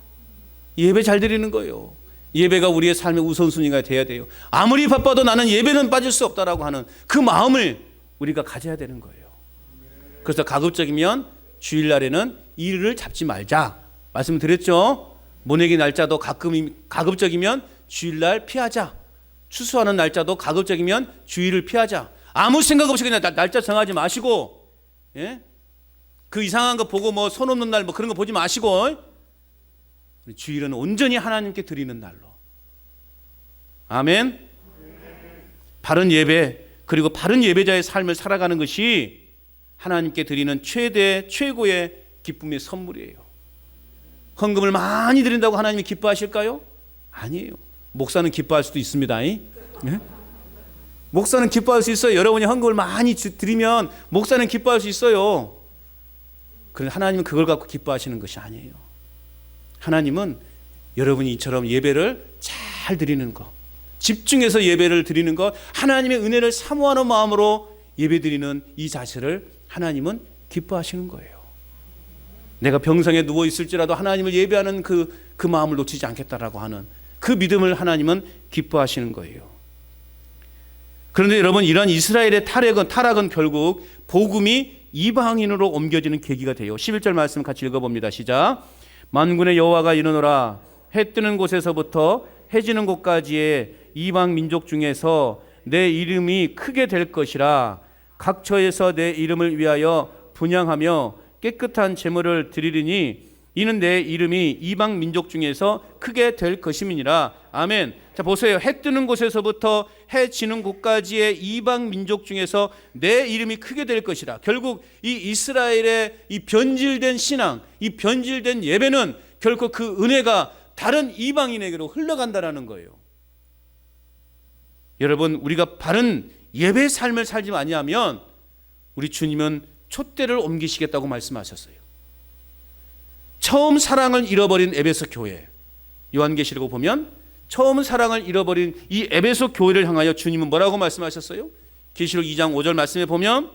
예배 잘 드리는 거예요. 예배가 우리의 삶의 우선순위가 돼야 돼요. 아무리 바빠도 나는 예배는 빠질 수 없다라고 하는 그 마음을 우리가 가져야 되는 거예요. 그래서 가급적이면 주일날에는 일을 잡지 말자 말씀드렸죠. 모내기 날짜도 가급적이면 주일날 피하자. 추수하는 날짜도 가급적이면 주일을 피하자. 아무 생각 없이 그냥 날짜 정하지 마시고, 예? 그 이상한 거 보고 뭐 손 없는 날 뭐 그런 거 보지 마시고 우리 주일은 온전히 하나님께 드리는 날로. 아멘. 바른 예배 그리고 바른 예배자의 삶을 살아가는 것이 하나님께 드리는 최고의 기쁨의 선물이에요. 헌금을 많이 드린다고 하나님이 기뻐하실까요? 아니에요. 목사는 기뻐할 수도 있습니다. 예? 목사는 기뻐할 수 있어요. 여러분이 헌금을 많이 드리면 목사는 기뻐할 수 있어요. 그런데 하나님은 그걸 갖고 기뻐하시는 것이 아니에요. 하나님은 여러분이 이처럼 예배를 잘 드리는 것, 집중해서 예배를 드리는 것, 하나님의 은혜를 사모하는 마음으로 예배 드리는 이 자세를 하나님은 기뻐하시는 거예요. 내가 병상에 누워 있을지라도 하나님을 예배하는 그 마음을 놓치지 않겠다라고 하는 그 믿음을 하나님은 기뻐하시는 거예요. 그런데 여러분, 이런 이스라엘의 타락은 결국 복음이 이방인으로 옮겨지는 계기가 돼요. 11절 말씀 같이 읽어봅니다. 시작. 만군의 여호와가 이르노라. 해 뜨는 곳에서부터 해 지는 곳까지의 이방 민족 중에서 내 이름이 크게 될 것이라. 각처에서 내 이름을 위하여 분향하며 깨끗한 제물을 드리리니 이는 내 이름이 이방 민족 중에서 크게 될 것임이니라. 아멘. 자, 보세요. 해 뜨는 곳에서부터 해 지는 곳까지의 이방 민족 중에서 내 이름이 크게 될 것이라. 결국 이 이스라엘의 이 변질된 신앙, 이 변질된 예배는 결국 그 은혜가 다른 이방인에게로 흘러간다라는 거예요. 여러분, 우리가 바른 예배의 삶을 살지 아니하면 우리 주님은 촛대를 옮기시겠다고 말씀하셨어요. 처음 사랑을 잃어버린 에베소 교회, 요한계시록을 보면 처음 사랑을 잃어버린 이 에베소 교회를 향하여 주님은 뭐라고 말씀하셨어요? 계시록 2장 5절 말씀에 보면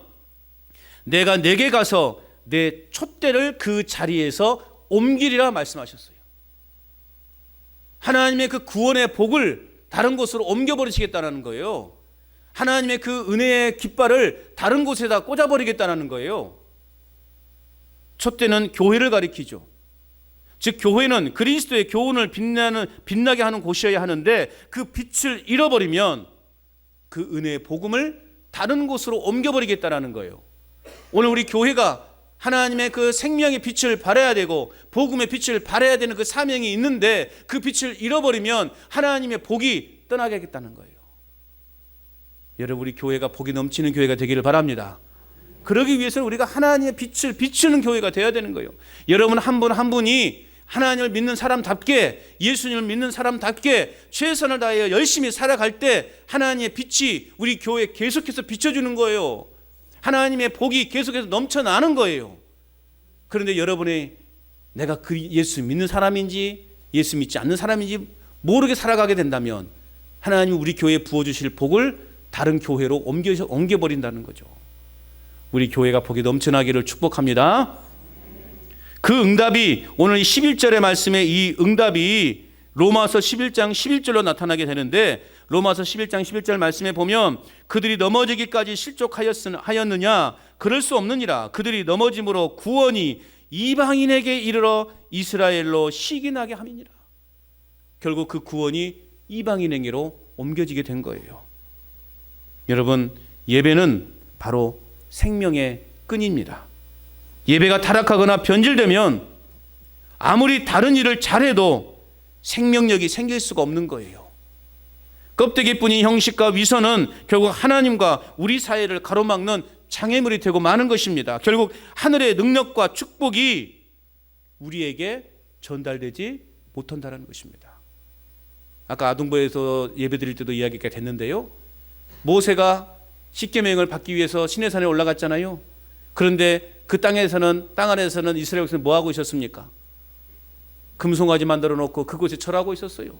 내가 내게 가서 내 촛대를 그 자리에서 옮기리라 말씀하셨어요. 하나님의 그 구원의 복을 다른 곳으로 옮겨버리시겠다는 거예요. 하나님의 그 은혜의 깃발을 다른 곳에다 꽂아버리겠다는 거예요. 촛대는 교회를 가리키죠. 즉 교회는 그리스도의 교훈을 빛나게 하는 곳이어야 하는데 그 빛을 잃어버리면 그 은혜의 복음을 다른 곳으로 옮겨버리겠다는 거예요. 오늘 우리 교회가 하나님의 그 생명의 빛을 발해야 되고 복음의 빛을 발해야 되는 그 사명이 있는데 그 빛을 잃어버리면 하나님의 복이 떠나겠다는 거예요. 여러분, 우리 교회가 복이 넘치는 교회가 되기를 바랍니다. 그러기 위해서는 우리가 하나님의 빛을 비추는 교회가 되어야 되는 거예요. 여러분 한 분 한 분이 하나님을 믿는 사람답게, 예수님을 믿는 사람답게 최선을 다하여 열심히 살아갈 때 하나님의 빛이 우리 교회에 계속해서 비춰주는 거예요. 하나님의 복이 계속해서 넘쳐나는 거예요. 그런데 여러분이 내가 그 예수 믿는 사람인지 예수 믿지 않는 사람인지 모르게 살아가게 된다면 하나님이 우리 교회에 부어주실 복을 다른 교회로 옮겨버린다는 거죠. 우리 교회가 복이 넘쳐나기를 축복합니다. 그 응답이 오늘 11절의 말씀에 이 응답이 로마서 11장 11절로 나타나게 되는데 로마서 11장 11절 말씀에 보면 그들이 넘어지기까지 실족하였느냐 그럴 수 없느니라. 그들이 넘어짐으로 구원이 이방인에게 이르러 이스라엘로 시기나게 함이니라. 결국 그 구원이 이방인에게로 옮겨지게 된 거예요. 여러분, 예배는 바로 생명의 끈입니다. 예배가 타락하거나 변질되면 아무리 다른 일을 잘해도 생명력이 생길 수가 없는 거예요. 껍데기뿐인 형식과 위선은 결국 하나님과 우리 사이를 가로막는 장애물이 되고 마는 것입니다. 결국 하늘의 능력과 축복이 우리에게 전달되지 못한다는 것입니다. 아까 아동부에서 예배드릴 때도 이야기가 됐는데요. 모세가 십계명을 받기 위해서 시내산에 올라갔잖아요. 그런데 그 땅 안에서는 이스라엘 백성은 뭐 하고 있었습니까? 금송아지 만들어 놓고 그곳에 절하고 있었어요.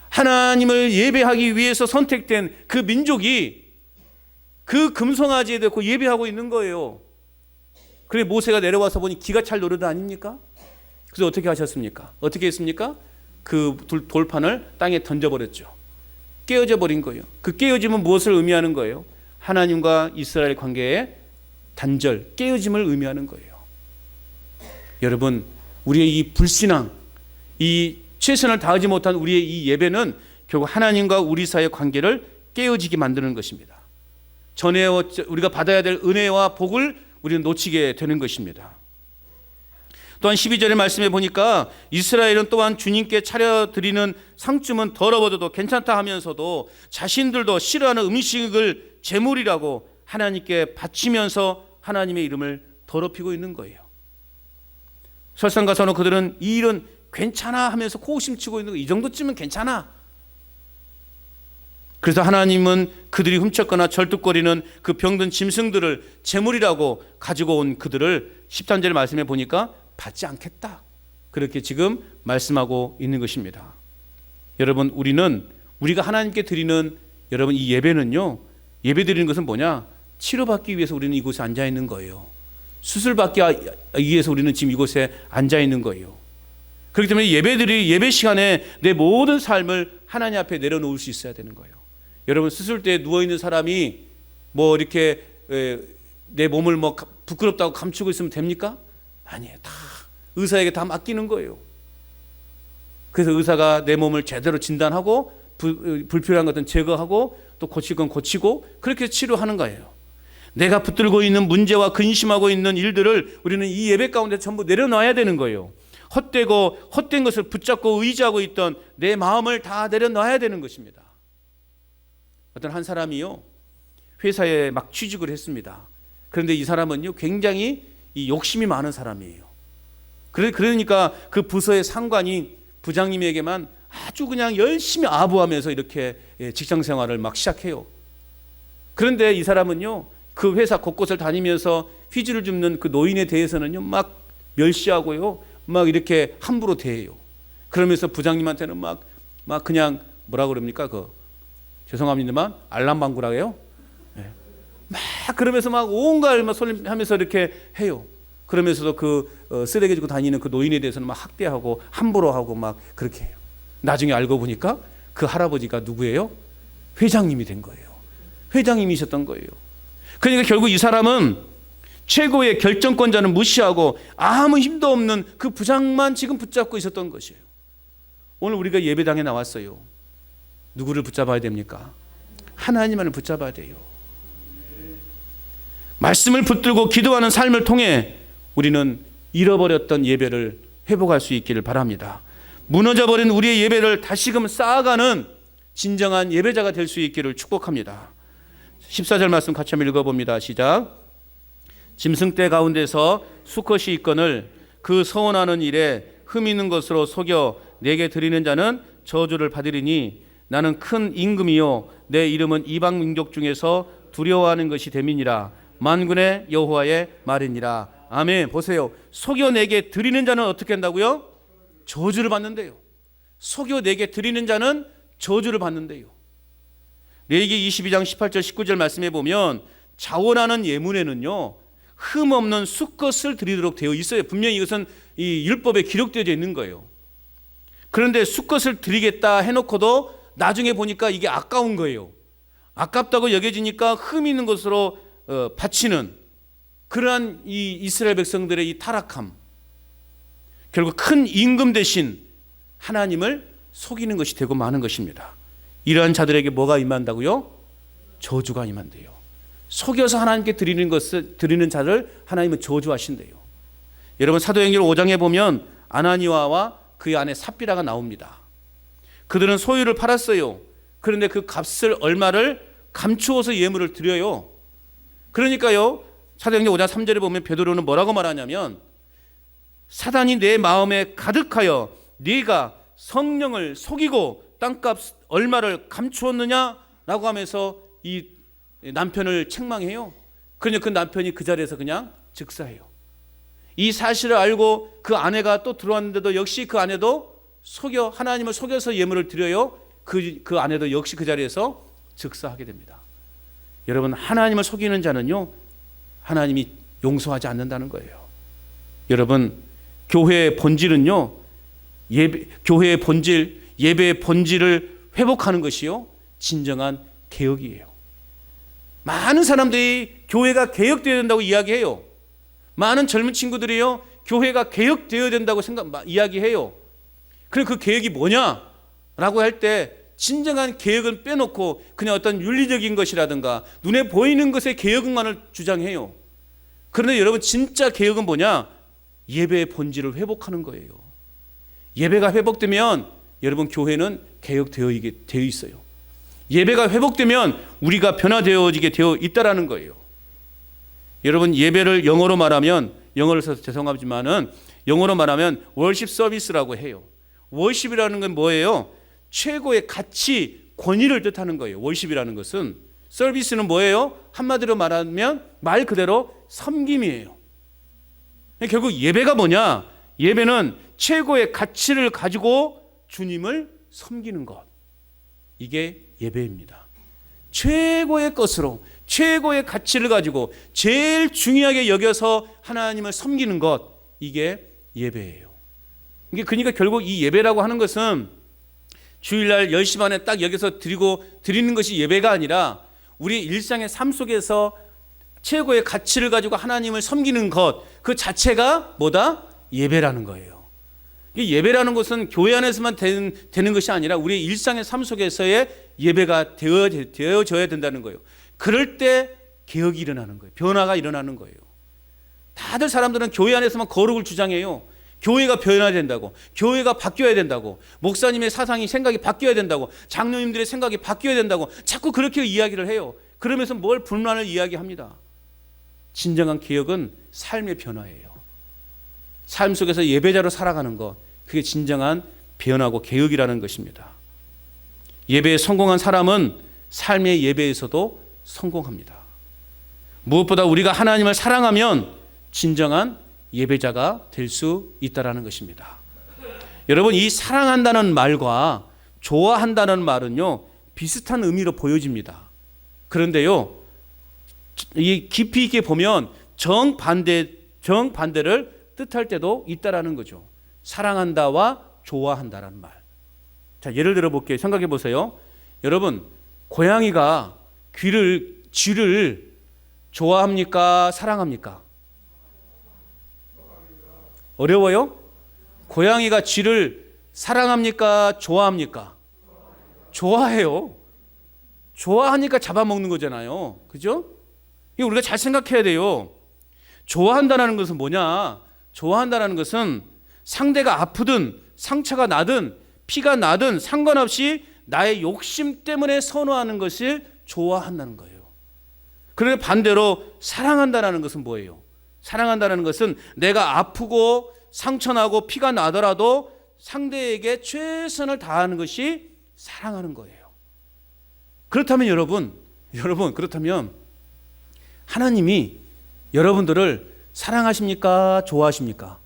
하나님을 예배하기 위해서 선택된 그 민족이 그 금송아지에 대고 예배하고 있는 거예요. 그래 모세가 내려와서 보니 기가 찰 노릇 아닙니까? 그래서 어떻게 하셨습니까? 어떻게 했습니까? 그 돌판을 땅에 던져버렸죠. 깨어져 버린 거예요. 그 깨어짐은 무엇을 의미하는 거예요? 하나님과 이스라엘 관계의 단절, 깨어짐을 의미하는 거예요. 여러분, 우리의 이 불신앙, 이 최선을 다하지 못한 우리의 이 예배는 결국 하나님과 우리 사이의 관계를 깨어지게 만드는 것입니다. 우리가 받아야 될 은혜와 복을 우리는 놓치게 되는 것입니다. 또한 12절의 말씀에 보니까 이스라엘은 또한 주님께 차려드리는 상쯤은 더러워도 괜찮다 하면서도 자신들도 싫어하는 음식을 제물이라고 하나님께 바치면서 하나님의 이름을 더럽히고 있는 거예요. 설상가상으로 그들은 이 일은 괜찮아 하면서 코웃음치고 있는 거, 이 정도쯤은 괜찮아. 그래서 하나님은 그들이 훔쳤거나 절뚝거리는 그 병든 짐승들을 제물이라고 가지고 온 그들을 13절의 말씀에 보니까 받지 않겠다, 그렇게 지금 말씀하고 있는 것입니다. 여러분, 우리가 하나님께 드리는 여러분 이 예배는요, 예배 드리는 것은 뭐냐? 치료받기 위해서 우리는 이곳에 앉아 있는 거예요. 수술받기 위해서 우리는 지금 이곳에 앉아 있는 거예요. 그렇기 때문에 예배 시간에 내 모든 삶을 하나님 앞에 내려놓을 수 있어야 되는 거예요. 여러분, 수술대에 누워있는 사람이 뭐 이렇게 내 몸을 뭐 부끄럽다고 감추고 있으면 됩니까? 아니에요. 다 의사에게 다 맡기는 거예요. 그래서 의사가 내 몸을 제대로 진단하고 불필요한 것들은 제거하고 또 고칠 건 고치고 그렇게 치료하는 거예요. 내가 붙들고 있는 문제와 근심하고 있는 일들을 우리는 이 예배 가운데 전부 내려놔야 되는 거예요. 헛된 것을 붙잡고 의지하고 있던 내 마음을 다 내려놔야 되는 것입니다. 어떤 한 사람이요, 회사에 막 취직을 했습니다. 그런데 이 사람은요, 굉장히 이 욕심이 많은 사람이에요. 그러니까 그 부서의 상관이 부장님에게만 아주 그냥 열심히 아부하면서 이렇게 직장 생활을 막 시작해요. 그런데 이 사람은요, 그 회사 곳곳을 다니면서 휘지를 줍는 그 노인에 대해서는요, 막 멸시하고요, 막 이렇게 함부로 대해요. 그러면서 부장님한테는 막 그냥 뭐라 그럽니까? 죄송합니다만 알람방구라고 해요. 네. 막 그러면서 막 온갖 막 소리하면서 이렇게 해요. 그러면서도 쓰레기 주고 다니는 그 노인에 대해서는 막 학대하고 함부로 하고 막 그렇게 해요. 나중에 알고 보니까 그 할아버지가 누구예요? 회장님이 된 거예요. 회장님이셨던 거예요. 그러니까 결국 이 사람은 최고의 결정권자는 무시하고 아무 힘도 없는 그 부장만 지금 붙잡고 있었던 것이에요. 오늘 우리가 예배당에 나왔어요. 누구를 붙잡아야 됩니까? 하나님만을 붙잡아야 돼요. 말씀을 붙들고 기도하는 삶을 통해 우리는 잃어버렸던 예배를 회복할 수 있기를 바랍니다. 무너져버린 우리의 예배를 다시금 쌓아가는 진정한 예배자가 될 수 있기를 축복합니다. 14절 말씀 같이 한번 읽어봅니다. 시작. 짐승떼 가운데서 수컷이 있거늘 그 서원하는 일에 흠 있는 것으로 속여 내게 드리는 자는 저주를 받으리니 나는 큰 임금이요 내 이름은 이방 민족 중에서 두려워하는 것이 됨이니라. 만군의 여호와의 말이니라. 아멘. 보세요. 속여 내게 드리는 자는 어떻게 한다고요? 저주를 받는데요. 속여 내게 드리는 자는 저주를 받는데요. 레위기 22장 18절 19절 말씀해 보면 자원하는 예물에는요, 흠 없는 수컷을 드리도록 되어 있어요. 분명히 이것은 이 율법에 기록되어 있는 거예요. 그런데 수컷을 드리겠다 해놓고도 나중에 보니까 이게 아까운 거예요. 아깝다고 여겨지니까 흠 있는 것으로 바치는 그러한 이 이스라엘 백성들의 이 타락함, 결국 큰 임금 대신 하나님을 속이는 것이 되고 마는 것입니다. 이러한 자들에게 뭐가 임한다고요? 저주가 임한대요. 속여서 하나님께 드리는 자를 하나님은 저주하신대요. 여러분, 사도행전 5장에 보면 아나니아와 그 안에 삽비라가 나옵니다. 그들은 소유를 팔았어요. 그런데 그 값을 얼마를 감추어서 예물을 드려요. 그러니까요, 사도행전 5장 3절에 보면 베드로는 뭐라고 말하냐면, 사단이 내 마음에 가득하여 네가 성령을 속이고 땅값 얼마를 감추었느냐라고 하면서 이 남편을 책망해요. 그러니 그 남편이 그 자리에서 그냥 즉사해요. 이 사실을 알고 그 아내가 또 들어왔는데도 역시 그 아내도 하나님을 속여서 예물을 드려요. 그 아내도 역시 그 자리에서 즉사하게 됩니다. 여러분, 하나님을 속이는 자는요, 하나님이 용서하지 않는다는 거예요. 여러분, 교회의 본질은요, 교회의 본질, 예배의 본질을 회복하는 것이요, 진정한 개혁이에요. 많은 사람들이 교회가 개혁되어야 된다고 이야기해요. 많은 젊은 친구들이요, 교회가 개혁되어야 된다고 이야기해요. 그럼 그 개혁이 뭐냐라고 할 때 진정한 개혁은 빼놓고 그냥 어떤 윤리적인 것이라든가 눈에 보이는 것의 개혁만을 주장해요. 그런데 여러분, 진짜 개혁은 뭐냐? 예배의 본질을 회복하는 거예요. 예배가 회복되면 여러분 교회는 개혁되어 있어요. 예배가 회복되면 우리가 변화되어지게 되어 있다라는 거예요. 여러분 예배를 영어로 말하면, 영어를 써서 죄송하지만은 영어로 말하면 월십 서비스라고 해요. 월십이라는 건 뭐예요? 최고의 가치, 권위를 뜻하는 거예요. 월십이라는 것은. 서비스는 뭐예요? 한마디로 말하면 말 그대로 섬김이에요. 결국 예배가 뭐냐? 예배는 최고의 가치를 가지고 주님을 섬기는 것. 이게 예배입니다. 최고의 것으로, 최고의 가치를 가지고 제일 중요하게 여겨서 하나님을 섬기는 것. 이게 예배예요. 그러니까 결국 이 예배라고 하는 것은 주일날 10시 반에 딱 여기서 드리는 것이 예배가 아니라 우리 일상의 삶 속에서 최고의 가치를 가지고 하나님을 섬기는 것, 그 자체가 뭐다? 예배라는 거예요. 예배라는 것은 교회 안에서만 되는 것이 아니라 우리 일상의 삶 속에서의 예배가 되어져야 된다는 거예요. 그럴 때 개혁이 일어나는 거예요. 변화가 일어나는 거예요. 다들 사람들은 교회 안에서만 거룩을 주장해요. 교회가 변화해야 된다고, 교회가 바뀌어야 된다고, 목사님의 사상이 생각이 바뀌어야 된다고, 장로님들의 생각이 바뀌어야 된다고 자꾸 그렇게 이야기를 해요. 그러면서 뭘 분란을 이야기합니다. 진정한 개혁은 삶의 변화예요. 삶 속에서 예배자로 살아가는 것, 그게 진정한 변화고 개혁이라는 것입니다. 예배에 성공한 사람은 삶의 예배에서도 성공합니다. 무엇보다 우리가 하나님을 사랑하면 진정한 예배자가 될 수 있다는 것입니다. 여러분, 이 사랑한다는 말과 좋아한다는 말은요, 비슷한 의미로 보여집니다. 그런데요, 이 깊이 있게 보면 정반대를 뜻할 때도 있다라는 거죠. 사랑한다와 좋아한다라는 말. 자, 예를 들어 볼게요. 생각해 보세요. 여러분, 고양이가 쥐를 좋아합니까? 사랑합니까? 어려워요? 고양이가 쥐를 사랑합니까? 좋아합니까? 좋아해요. 좋아하니까 잡아먹는 거잖아요. 그죠? 이거 우리가 잘 생각해야 돼요. 좋아한다는 것은 뭐냐? 좋아한다는 것은 상대가 아프든 상처가 나든 피가 나든 상관없이 나의 욕심 때문에 선호하는 것을 좋아한다는 거예요. 그런데 반대로 사랑한다는 것은 뭐예요? 사랑한다는 것은 내가 아프고 상처나고 피가 나더라도 상대에게 최선을 다하는 것이 사랑하는 거예요. 그렇다면 여러분 그렇다면 하나님이 여러분들을 사랑하십니까? 좋아하십니까?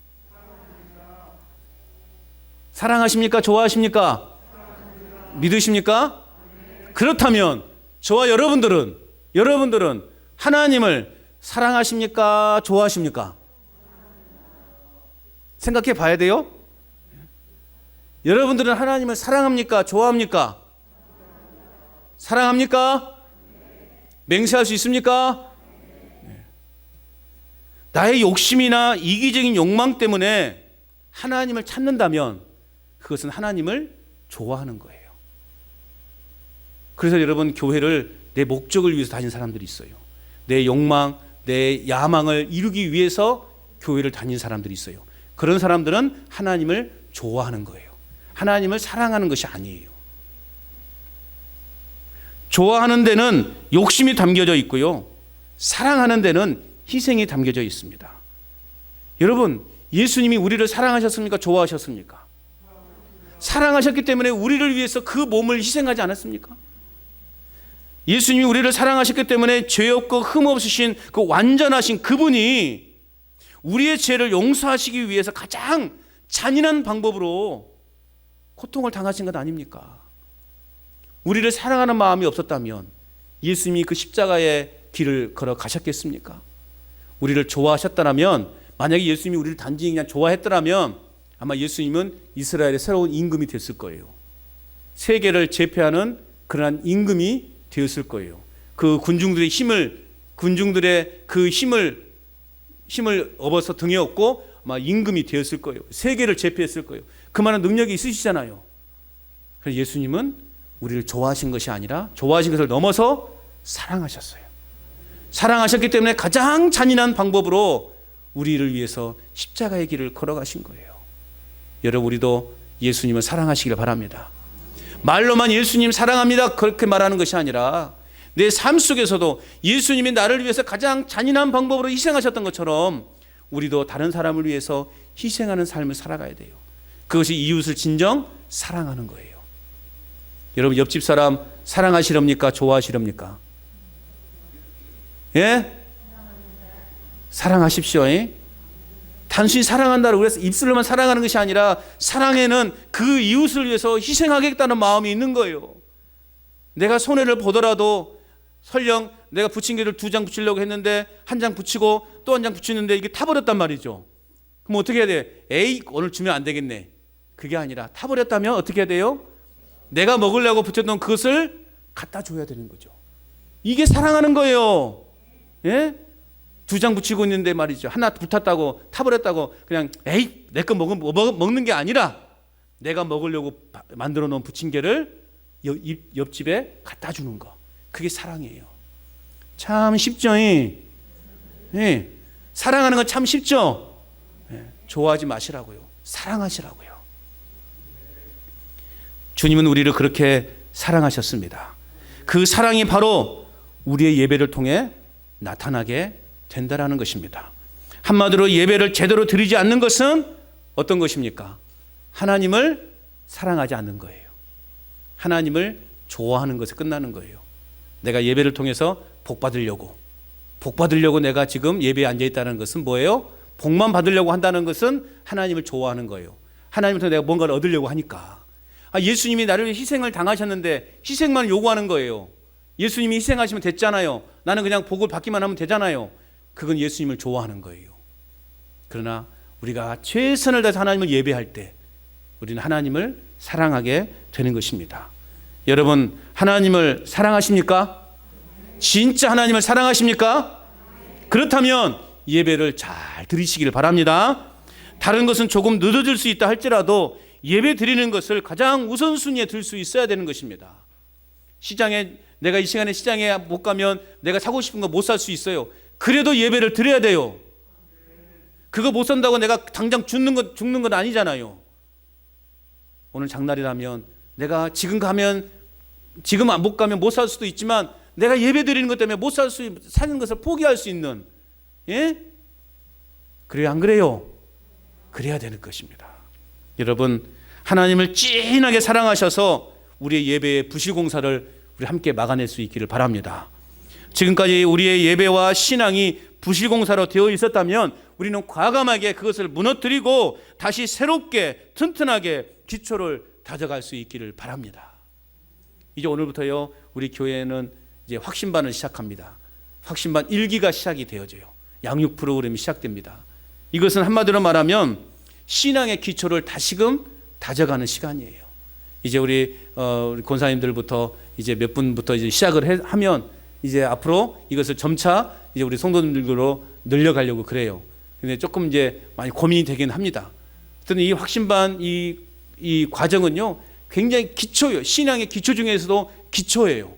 사랑하십니까? 좋아하십니까? 믿으십니까? 그렇다면 저와 여러분들은 하나님을 사랑하십니까? 좋아하십니까? 생각해 봐야 돼요. 여러분들은 하나님을 사랑합니까? 좋아합니까? 사랑합니까? 맹세할 수 있습니까? 나의 욕심이나 이기적인 욕망 때문에 하나님을 찾는다면 그것은 하나님을 좋아하는 거예요. 그래서 여러분, 교회를 내 목적을 위해서 다니는 사람들이 있어요. 내 욕망, 내 야망을 이루기 위해서 교회를 다니는 사람들이 있어요. 그런 사람들은 하나님을 좋아하는 거예요. 하나님을 사랑하는 것이 아니에요. 좋아하는 데는 욕심이 담겨져 있고요, 사랑하는 데는 희생이 담겨져 있습니다. 여러분, 예수님이 우리를 사랑하셨습니까? 좋아하셨습니까? 사랑하셨기 때문에 우리를 위해서 그 몸을 희생하지 않았습니까? 예수님이 우리를 사랑하셨기 때문에 죄 없고 흠 없으신 그 완전하신 그분이 우리의 죄를 용서하시기 위해서 가장 잔인한 방법으로 고통을 당하신 것 아닙니까? 우리를 사랑하는 마음이 없었다면 예수님이 그 십자가의 길을 걸어 가셨겠습니까? 우리를 좋아하셨다면, 만약에 예수님이 우리를 단지 그냥 좋아했더라면 아마 예수님은 이스라엘의 새로운 임금이 됐을 거예요. 세계를 제패하는 그러한 임금이 되었을 거예요. 그 군중들의 그 힘을 업어서 등에 업고 아마 임금이 되었을 거예요. 세계를 제패했을 거예요. 그만한 능력이 있으시잖아요. 그래서 예수님은 우리를 좋아하신 것이 아니라 좋아하신 것을 넘어서 사랑하셨어요. 사랑하셨기 때문에 가장 잔인한 방법으로 우리를 위해서 십자가의 길을 걸어가신 거예요. 여러분, 우리도 예수님을 사랑하시길 바랍니다. 말로만 예수님 사랑합니다 그렇게 말하는 것이 아니라 내 삶 속에서도 예수님이 나를 위해서 가장 잔인한 방법으로 희생하셨던 것처럼 우리도 다른 사람을 위해서 희생하는 삶을 살아가야 돼요. 그것이 이웃을 진정 사랑하는 거예요. 여러분, 옆집 사람 사랑하시렵니까? 좋아하시렵니까? 예? 사랑하십시오. 단순히 사랑한다고 그래서 입술로만 사랑하는 것이 아니라 사랑에는 그 이웃을 위해서 희생하겠다는 마음이 있는 거예요. 내가 손해를 보더라도 설령 내가 부침개를 2장 붙이려고 했는데 1장 붙이고 또 1장 붙이는데 이게 타버렸단 말이죠. 그럼 어떻게 해야 돼? 에이, 오늘 주면 안 되겠네. 그게 아니라 타버렸다면 어떻게 해야 돼요? 내가 먹으려고 붙였던 그것을 갖다 줘야 되는 거죠. 이게 사랑하는 거예요. 예? 2장 붙이고 있는데 말이죠. 하나 붙었다고 타버렸다고 그냥 에이, 내 거 먹는 게 아니라 내가 먹으려고 만들어 놓은 부침개를 옆집에 갖다 주는 거. 그게 사랑이에요. 참 쉽죠? 예. 사랑하는 건 참 쉽죠? 예. 좋아하지 마시라고요. 사랑하시라고요. 주님은 우리를 그렇게 사랑하셨습니다. 그 사랑이 바로 우리의 예배를 통해 나타나게 된다라는 것입니다. 한마디로 예배를 제대로 드리지 않는 것은 어떤 것입니까? 하나님을 사랑하지 않는 거예요. 하나님을 좋아하는 것에 끝나는 거예요. 내가 예배를 통해서 복 받으려고 내가 지금 예배에 앉아 있다는 것은 뭐예요? 복만 받으려고 한다는 것은 하나님을 좋아하는 거예요. 하나님을 통해 내가 뭔가를 얻으려고 하니까. 예수님이 나를 위해 희생을 당하셨는데 희생만 요구하는 거예요. 예수님이 희생하시면 됐잖아요. 나는 그냥 복을 받기만 하면 되잖아요. 그건 예수님을 좋아하는 거예요. 그러나 우리가 최선을 다해서 하나님을 예배할 때 우리는 하나님을 사랑하게 되는 것입니다. 여러분, 하나님을 사랑하십니까? 진짜 하나님을 사랑하십니까? 그렇다면 예배를 잘 드리시길 바랍니다. 다른 것은 조금 늦어질 수 있다 할지라도 예배 드리는 것을 가장 우선순위에 들 수 있어야 되는 것입니다. 시장에 내가 이 시간에 시장에 못 가면 내가 사고 싶은 거 못 살 수 있어요. 그래도 예배를 드려야 돼요. 그거 못 산다고 내가 당장 죽는 건 아니잖아요. 오늘 장날이라면 내가 지금 못 가면 못 살 수도 있지만 내가 예배 드리는 것 때문에 사는 것을 포기할 수 있는, 예? 그래요, 안 그래요? 그래야 되는 것입니다. 여러분, 하나님을 진하게 사랑하셔서 우리의 예배의 부실공사를 우리 함께 막아낼 수 있기를 바랍니다. 지금까지 우리의 예배와 신앙이 부실공사로 되어 있었다면 우리는 과감하게 그것을 무너뜨리고 다시 새롭게 튼튼하게 기초를 다져갈 수 있기를 바랍니다. 이제 오늘부터요, 우리 교회는 이제 확신반을 시작합니다. 확신반 1기가 시작이 되어져요. 양육 프로그램이 시작됩니다. 이것은 한마디로 말하면 신앙의 기초를 다시금 다져가는 시간이에요. 이제 우리 권사님들부터 이제 몇 분부터 이제 시작을 하면 이제 앞으로 이것을 점차 이제 우리 성도님들로 늘려가려고 그래요. 근데 조금 이제 많이 고민이 되긴 합니다. 하여튼 이 확신반 이 과정은요, 굉장히 기초예요. 신앙의 기초 중에서도 기초예요.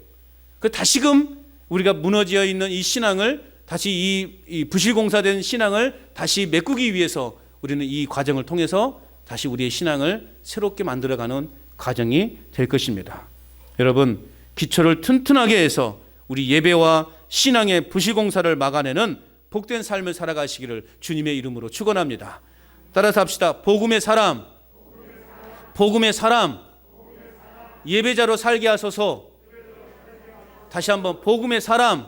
그 다시금 우리가 무너져 있는 이 신앙을 다시 이 부실공사된 신앙을 다시 메꾸기 위해서 우리는 이 과정을 통해서 다시 우리의 신앙을 새롭게 만들어가는 과정이 될 것입니다. 여러분, 기초를 튼튼하게 해서 우리 예배와 신앙의 부실공사를 막아내는 복된 삶을 살아가시기를 주님의 이름으로 축원합니다. 따라서 합시다. 복음의 사람, 예배자로 살게 하소서. 다시 한번, 복음의 사람,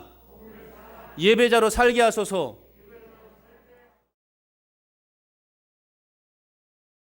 예배자로 살게 하소서.